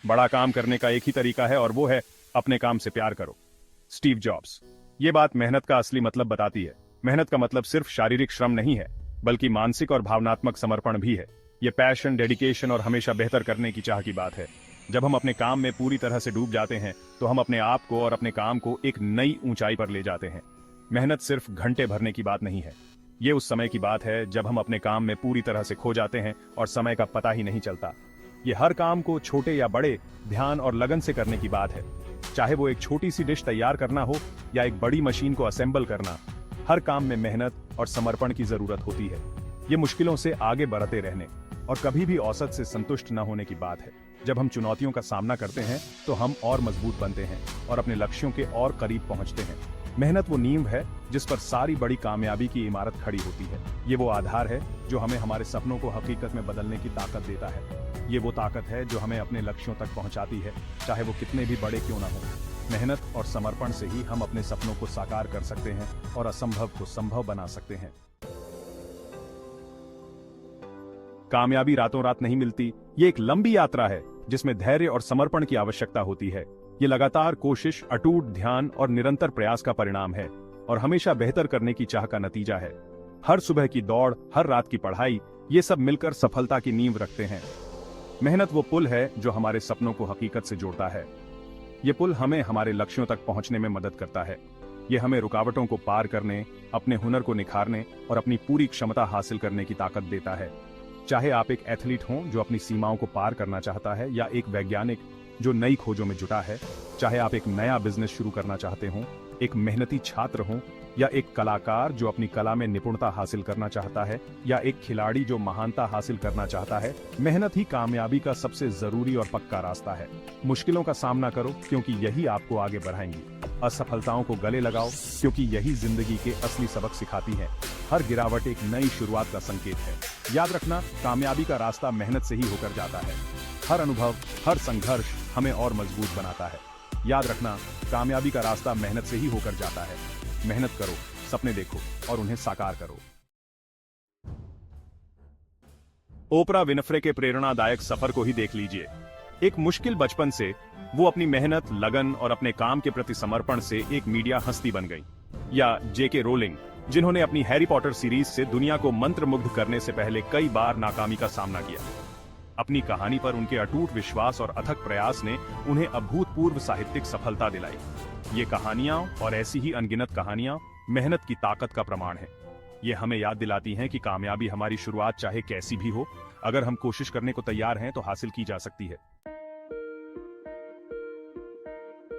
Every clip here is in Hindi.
बड़ा काम करने का एक ही तरीका है और वो है अपने काम से प्यार करो। Steve jobs. ये बात मेहनत का असली मतलब बताती है। मेहनत का मतलब सिर्फ शारीरिक श्रम नहीं है, बल्कि मानसिक और भावनात्मक समर्पण भी है। ये पैशन, डेडिकेशन और हमेशा बेहतर करने की चाह की बात है। जब हम अपने काम में पूरी तरह से डूब जाते हैं तो हम अपने आप को और अपने काम को एक नई ऊंचाई पर ले जाते हैं। मेहनत सिर्फ घंटे भरने की बात नहीं है। ये उस समय की बात है जब हम अपने काम में पूरी तरह से खो जाते हैं और समय का पता ही नहीं चलता। ये हर काम को छोटे या बड़े ध्यान और लगन से करने की बात है। चाहे वो एक छोटी सी डिश तैयार करना हो या एक बड़ी मशीन को असेंबल करना, हर काम में मेहनत और समर्पण की जरूरत होती है। ये मुश्किलों से आगे बढ़ते रहने और कभी भी औसत से संतुष्ट न होने की बात है। जब हम चुनौतियों का सामना करते हैं तो हम और मजबूत बनते हैं और अपने लक्ष्यों के और करीब पहुंचते हैं। मेहनत वो नींव है जिस पर सारी बड़ी कामयाबी की इमारत खड़ी होती है। ये वो आधार है जो हमें हमारे सपनों को हकीकत में बदलने की ताकत देता है। ये वो ताकत है जो हमें अपने लक्ष्यों तक पहुंचाती है, चाहे वो कितने भी बड़े क्यों ना हो। मेहनत और समर्पण से ही हम अपने सपनों को साकार कर सकते हैं और असंभव को संभव बना सकते हैं। कामयाबी रातों रात नहीं मिलती। ये एक लंबी यात्रा है जिसमें धैर्य और समर्पण की आवश्यकता होती है। ये लगातार कोशिश, अटूट ध्यान और निरंतर प्रयास का परिणाम है और हमेशा बेहतर करने की चाह का नतीजा है। हर सुबह की दौड़, हर रात की पढ़ाई, ये सब मिलकर सफलता की नींव रखते हैं। मेहनत वो पुल है जो हमारे सपनों को हकीकत से जोड़ता है। ये पुल हमें हमारे लक्ष्यों तक पहुंचने में मदद करता है। ये हमें रुकावटों को पार करने, अपने हुनर को निखारने और अपनी पूरी क्षमता हासिल करने की ताकत देता है। चाहे आप एक एथलीट हों जो अपनी सीमाओं को पार करना चाहता है, या एक वैज्ञानिक जो नई खोजों में जुटा है, चाहे आप एक नया बिजनेस शुरू करना चाहते हों, एक मेहनती छात्र हों, या एक कलाकार जो अपनी कला में निपुणता हासिल करना चाहता है, या एक खिलाड़ी जो महानता हासिल करना चाहता है, मेहनत ही कामयाबी का सबसे जरूरी और पक्का रास्ता है। मुश्किलों का सामना करो क्योंकि यही आपको आगे बढ़ाएंगी। असफलताओं को गले लगाओ क्योंकि यही जिंदगी के असली सबक सिखाती है। हर गिरावट एक नई शुरुआत का संकेत है। याद रखना, कामयाबी का रास्ता मेहनत से ही होकर जाता है। हर अनुभव, हर संघर्ष हमें और मजबूत बनाता है। याद रखना, कामयाबी का रास्ता मेहनत से ही होकर जाता है। मेहनत करो, सपने देखो और उन्हें साकार करो। ओपरा विनफ्रे के प्रेरणादायक सफर को ही देख लीजिए। एक मुश्किल बचपन से वो अपनी मेहनत, लगन और अपने काम के प्रति समर्पण से एक मीडिया हस्ती बन गई। या जेके रोलिंग, जिन्होंने अपनी हैरी पॉटर सीरीज से दुनिया को मंत्रमुग्ध करने से पहले कई बार नाकामी का सामना किया। अपनी कहानी पर उनके अटूट विश्वास और अथक प्रयास ने उन्हें अभूतपूर्व साहित्यिक सफलता दिलाई। ये कहानियां और ऐसी ही अनगिनत कहानियां मेहनत की ताकत का प्रमाण है। ये हमें याद दिलाती हैं कि कामयाबी हमारी शुरुआत चाहे कैसी भी हो, अगर हम कोशिश करने को तैयार हैं तो हासिल की जा सकती है।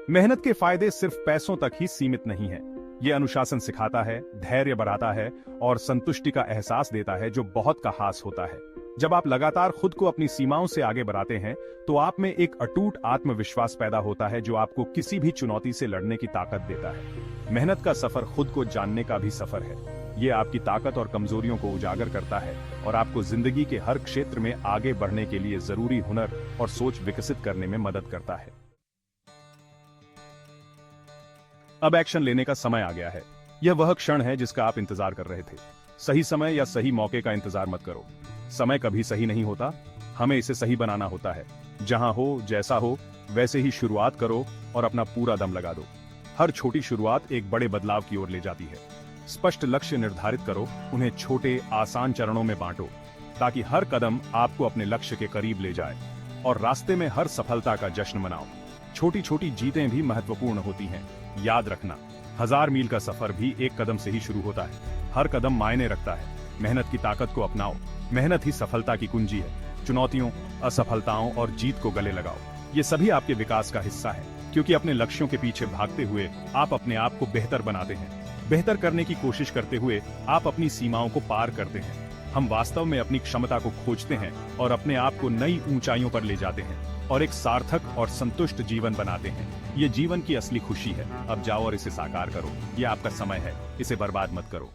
मेहनत के फायदे सिर्फ पैसों तक ही सीमित नहीं हैं। ये अनुशासन सिखाता है, धैर्य बढ़ाता है और संतुष्टि का एहसास देता है जो बहुत का हास होता है। जब आप लगातार खुद को अपनी सीमाओं से आगे बढ़ाते हैं तो आप में एक अटूट आत्मविश्वास पैदा होता है जो आपको किसी भी चुनौती से लड़ने की ताकत देता है। मेहनत का सफर खुद को जानने का भी सफर है। ये आपकी ताकत और कमजोरियों को उजागर करता है और आपको जिंदगी के हर क्षेत्र में आगे बढ़ने के लिए जरूरी हुनर और सोच विकसित करने में मदद करता है। अब एक्शन लेने का समय आ गया है। यह वह क्षण है जिसका आप इंतजार कर रहे थे। सही समय या सही मौके का इंतजार मत करो। समय कभी सही नहीं होता, हमें इसे सही बनाना होता है। जहां हो, जैसा हो, वैसे ही शुरुआत करो और अपना पूरा दम लगा दो। हर छोटी शुरुआत एक बड़े बदलाव की ओर ले जाती है। स्पष्ट लक्ष्य निर्धारित करो, उन्हें छोटे आसान चरणों में बांटो ताकि हर कदम आपको अपने लक्ष्य के करीब ले जाए। और रास्ते में हर सफलता का जश्न मनाओ। छोटी छोटी जीतें भी महत्वपूर्ण होती हैं। याद रखना, 1000 मील का सफर भी एक कदम से ही शुरू होता है। हर कदम मायने रखता है। मेहनत की ताकत को अपनाओ। मेहनत ही सफलता की कुंजी है। चुनौतियों, असफलताओं और जीत को गले लगाओ। ये सभी आपके विकास का हिस्सा है, क्योंकि अपने लक्ष्यों के पीछे भागते हुए आप अपने आप को बेहतर बनाते हैं। बेहतर करने की कोशिश करते हुए आप अपनी सीमाओं को पार करते हैं। हम वास्तव में अपनी क्षमता को खोजते हैं और अपने आप को नई ऊंचाइयों पर ले जाते हैं और एक सार्थक और संतुष्ट जीवन बनाते हैं। ये जीवन की असली खुशी है। अब जाओ और इसे साकार करो। ये आपका समय है, इसे बर्बाद मत करो।